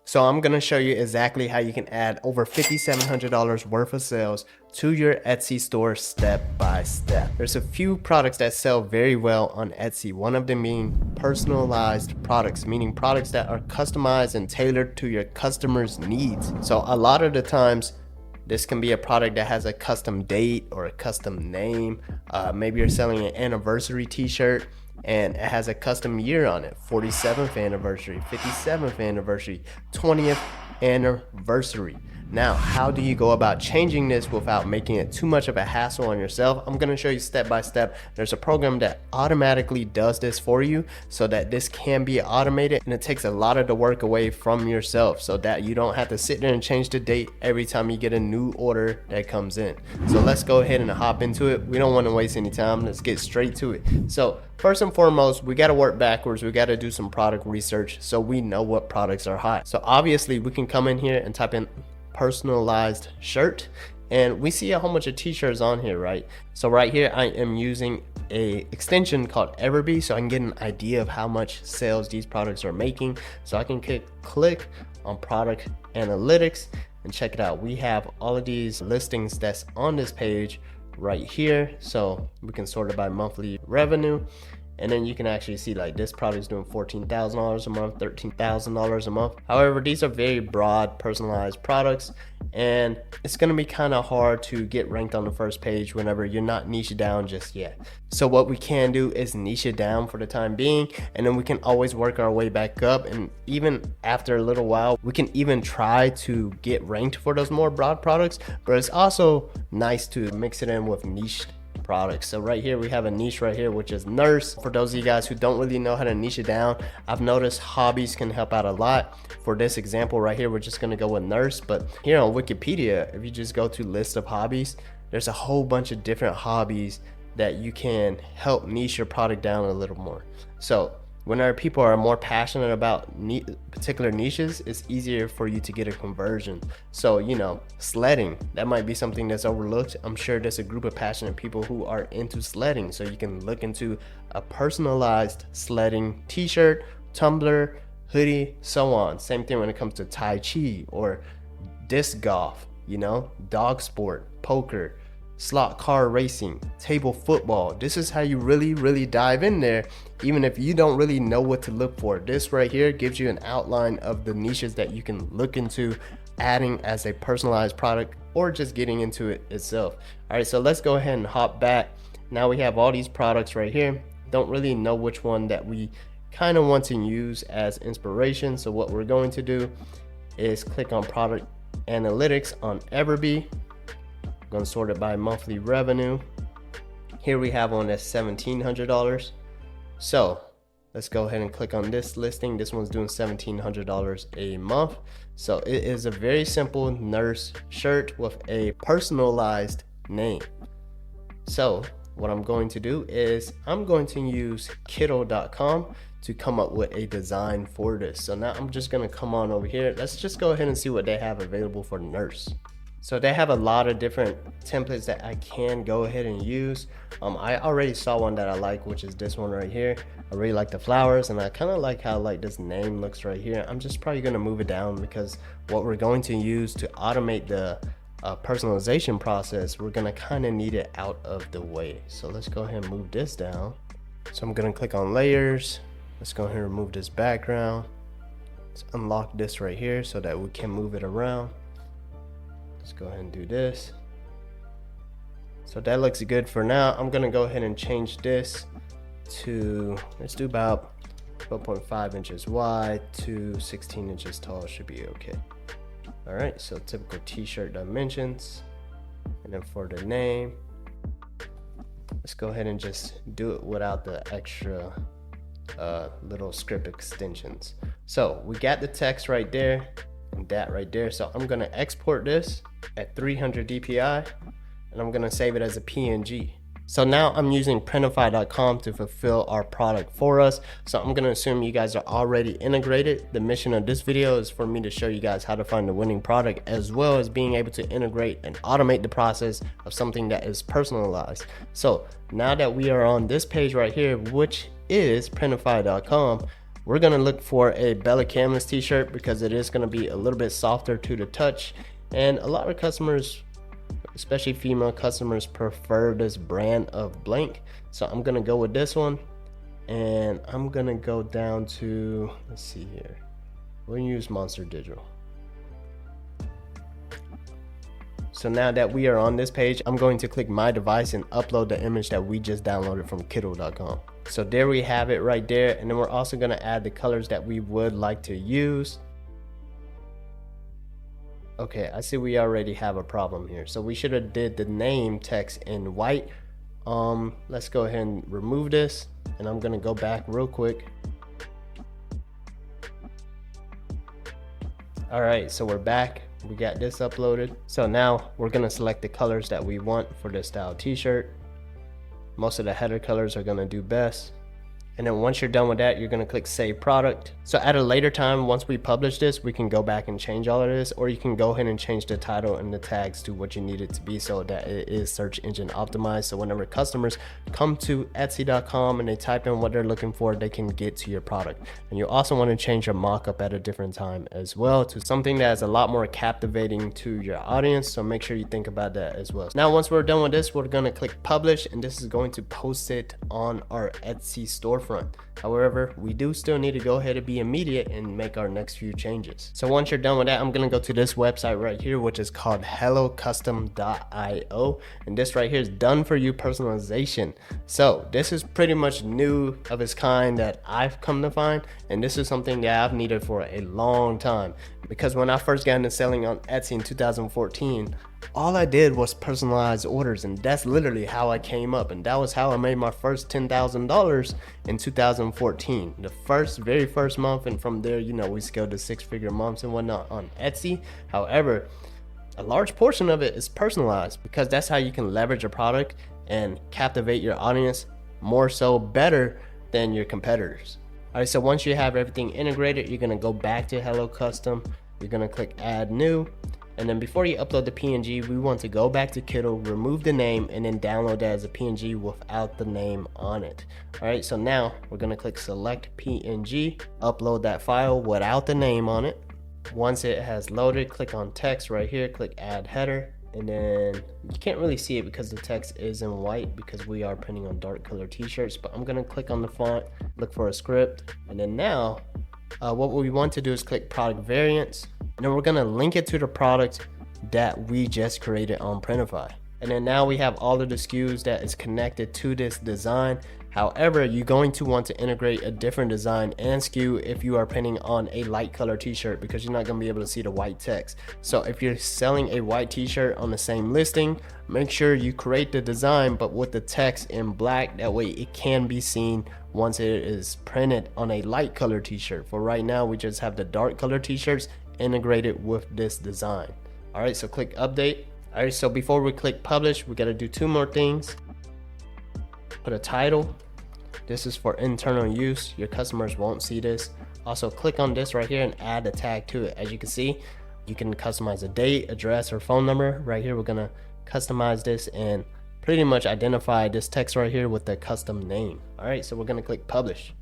So I'm going to show you exactly how you can add over $5,700 worth of sales to your Etsy store step by step. There's a few products that sell very well on Etsy. One of them being personalized products, meaning products that are customized and tailored to your customers' needs. So a lot of the times, this can be a product that has a custom date or a custom name. Maybe you're selling an anniversary t-shirt and it has a custom year on it: 47th anniversary, 57th anniversary, 20th anniversary. Now, how do you go about changing this without making it too much of a hassle on yourself? I'm going to show you step by step. There's a program that automatically does this for you so that this can be automated, and it takes a lot of the work away from yourself so that you don't have to sit there and change the date every time you get a new order that comes in. So let's go ahead and hop into it. We don't want to waste any time. Let's get straight to it. So first and foremost, we got to work backwards. We got to do some product research so we know what products are hot. So obviously we can come in here and type in personalized shirt, and we see a whole bunch of t-shirts on here, right? So right here I am using a extension called EverBee so I can get an idea of how much sales these products are making. So I can click on product analytics and check it out. We have all of these listings that's on this page right here, so we can sort it by monthly revenue. And then you can actually see like this product is doing $14,000 a month, $13,000 a month. However, these are very broad personalized products, and it's going to be kind of hard to get ranked on the first page whenever you're not niche down just yet. So what we can do is niche it down for the time being, and then we can always work our way back up. And even after a little while, we can even try to get ranked for those more broad products, but it's also nice to mix it in with niche products. So right here we have a niche right here, which is nurse. For those of you guys who don't really know how to niche it down, I've noticed hobbies can help out a lot. For this example right here, we're just going to go with nurse. But here on Wikipedia, if you just go to list of hobbies, there's a whole bunch of different hobbies that you can help niche your product down a little more. So whenever people are more passionate about particular niches, it's easier for you to get a conversion. So, you know, sledding, that might be something that's overlooked. I'm sure there's a group of passionate people who are into sledding. So you can look into a personalized sledding t-shirt, tumbler, hoodie, so on. Same thing when it comes to Tai Chi or disc golf, you know, dog sport, poker, slot car racing, table football. This is how you really dive in there, even if you don't really know what to look for. This right here gives you an outline of the niches that you can look into adding as a personalized product or just getting into it itself. All right, so let's go ahead and hop back. Now we have all these products right here. Don't really know which one that we kind of want to use as inspiration. So what we're going to do is click on product analytics on EverBee. I'm going to sort it by monthly revenue. Here we have one that's $1,700. So let's go ahead and click on this listing. This one's doing $1,700 a month. So it is a very simple nurse shirt with a personalized name. So what I'm going to do is I'm going to use Kittl.com to come up with a design for this. So now I'm just going to come on over here. Let's just go ahead and see what they have available for nurse. So they have a lot of different templates that I can go ahead and use. I already saw one that I like, which is this one right here. I really like the flowers, and I kind of like how like this name looks right here. I'm just probably going to move it down because what we're going to use to automate the personalization process, we're going to kind of need it out of the way. So let's go ahead and move this down. So I'm going to click on layers. Let's go ahead and remove this background. Let's unlock this right here so that we can move it around. Let's go ahead and do this. So that looks good for now. I'm gonna go ahead and change this to, let's do about 12.5 inches wide to 16 inches tall. Should be okay. All right, so typical t-shirt dimensions. And then for the name, let's go ahead and just do it without the extra little script extensions. So we got the text right there and that right there. So I'm gonna export this at 300 DPI and I'm gonna save it as a PNG. So now I'm using Printify.com to fulfill our product for us. So I'm gonna assume you guys are already integrated. The mission of this video is for me to show you guys how to find the winning product, as well as being able to integrate and automate the process of something that is personalized. So now that we are on this page right here, which is Printify.com, we're gonna look for a Bella Canvas t-shirt because it is gonna be a little bit softer to the touch, and a lot of customers, especially female customers, prefer this brand of blank. So I'm gonna go with this one, and I'm gonna go down to, let's see here, we're gonna use Monster Digital. So now that we are on this page, I'm going to click my device and upload the image that we just downloaded from Kittl.com. So there we have it right there, and then we're also gonna add the colors that we would like to use. Okay, I see we already have a problem here. So we should have did the name text in white. Let's go ahead and remove this, and I'm gonna go back real quick. All right, so we're back. We got this uploaded. So now we're gonna select the colors that we want for this style t-shirt. Most of the header colors are gonna do best. And then once you're done with that, you're gonna click Save Product. So at a later time, once we publish this, we can go back and change all of this, or you can go ahead and change the title and the tags to what you need it to be so that it is search engine optimized. So whenever customers come to Etsy.com and they type in what they're looking for, they can get to your product. And you also wanna change your mockup at a different time as well to something that is a lot more captivating to your audience. So make sure you think about that as well. Now, once we're done with this, we're gonna click Publish, and this is going to post it on our Etsy storefront. However, we do still need to go ahead and be immediate and make our next few changes. So once you're done with that, I'm gonna go to this website right here, which is called HelloCustom.io, and this right here is done for you personalization. So this is pretty much new of its kind that I've come to find, and this is something that I've needed for a long time, because when I first got into selling on Etsy in 2014, all I did was personalized orders, and that's literally how I came up, and that was how I made my first $10,000 in 2014, the very first month. And from there, you know, we scaled to 6-figure months and whatnot on Etsy. However, a large portion of it is personalized, because that's how you can leverage a product and captivate your audience more so better than your competitors. All right, so once you have everything integrated, you're gonna go back to Hello Custom, you're gonna click Add New. And then before you upload the PNG, we want to go back to Kittl, remove the name, and then download that as a PNG without the name on it. All right, so now we're gonna click Select PNG, upload that file without the name on it. Once it has loaded, click on Text right here, click Add Header, and then you can't really see it because the text is in white because we are printing on dark color t-shirts, but I'm gonna click on the font, look for a script, and then now what we want to do is click Product Variants, and then we're gonna link it to the product that we just created on Printify. And then now we have all of the SKUs that is connected to this design. However, you're going to want to integrate a different design and SKU if you are printing on a light color t-shirt, because you're not gonna be able to see the white text. So if you're selling a white t-shirt on the same listing, make sure you create the design but with the text in black. That way it can be seen once it is printed on a light color t-shirt. For right now, we just have the dark color t-shirts integrated with this design. All right, so click Update. All right, so before we click Publish, we gotta do two more things. Put a title. This is for internal use. Your customers won't see this. Also click on this right here and add a tag to it. As you can see, you can customize a date, address, or phone number. Right here, we're gonna customize this and pretty much identify this text right here with the custom name. All right, so we're gonna click Publish.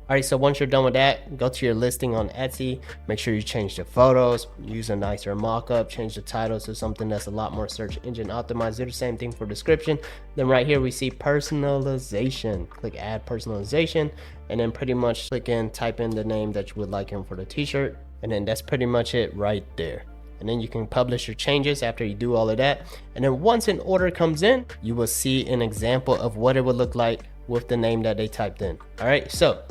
All right, so once you're done with that, go to your listing on Etsy. Make sure you change the photos, use a nicer mock-up, change the title to something that's a lot more search engine optimized. Do the same thing for description. Then right here, we see personalization. Click Add Personalization, and then pretty much type in the name that you would like in for the t-shirt. And then that's pretty much it right there. And then you can publish your changes after you do all of that. And then once an order comes in, you will see an example of what it would look like with the name that they typed in. All right, so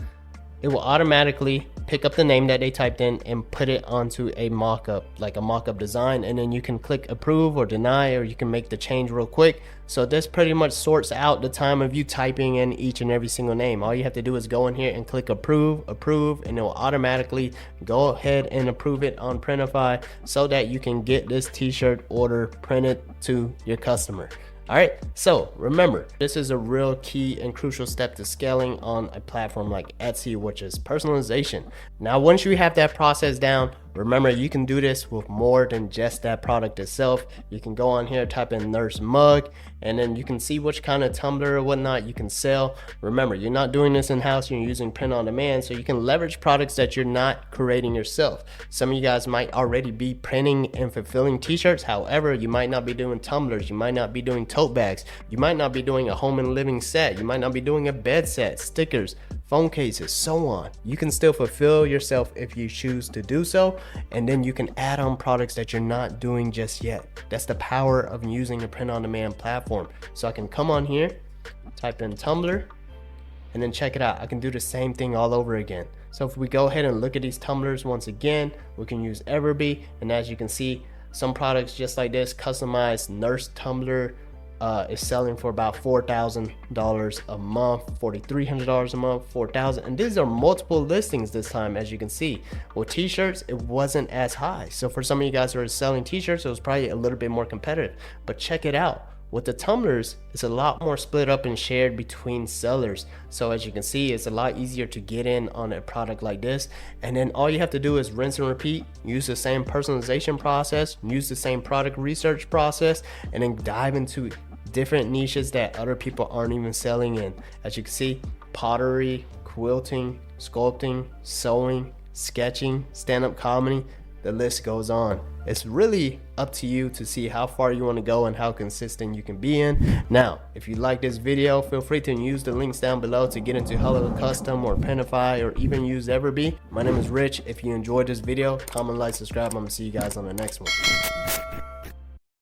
it will automatically pick up the name that they typed in and put it onto a mock-up, like a mock-up design, and then you can click approve or deny, or you can make the change real quick. So this pretty much sorts out the time of you typing in each and every single name. All you have to do is go in here and click approve, and it will automatically go ahead and approve it on Printify so that you can get this t-shirt order printed to your customer. All right, so remember, this is a real key and crucial step to scaling on a platform like Etsy, which is personalization. Now, once you have that process down, Remember, you can do this with more than just that product itself. You can go on here, type in nurse mug, and then you can see which kind of tumbler or whatnot you can sell. Remember, you're not doing this in-house, you're using print on demand, so you can leverage products that you're not creating yourself. Some of you guys might already be printing and fulfilling t-shirts. However, you might not be doing tumblers, you might not be doing tote bags, you might not be doing a home and living set, you might not be doing a bed set, stickers, phone cases, so on. You can still fulfill yourself if you choose to do so, and then you can add on products that you're not doing just yet. That's the power of using a print on demand platform. So I can come on here, type in tumbler, and then check it out. I can do the same thing all over again. So if we go ahead and look at these tumblers once again, we can use EverBee, and as you can see, some products just like this customized nurse tumbler is selling for about $4,000 a month, $4,300 a month, $4,000, and these are multiple listings this time. As you can see, with t-shirts it wasn't as high, so for some of you guys who are selling t-shirts it was probably a little bit more competitive. But check it out, with the tumblers it's a lot more split up and shared between sellers. So as you can see, it's a lot easier to get in on a product like this, and then all you have to do is rinse and repeat, use the same personalization process, use the same product research process, and then dive into different niches that other people aren't even selling in. As you can see, pottery, quilting, sculpting, sewing, sketching, stand-up comedy, the list goes on. It's really up to you to see how far you want to go and how consistent you can be in. Now, if you like this video, feel free to use the links down below to get into HelloCustom or Printify, or even use EverBee. My name is Rich. If you enjoyed this video, comment, like, subscribe. I'm gonna see you guys on the next one.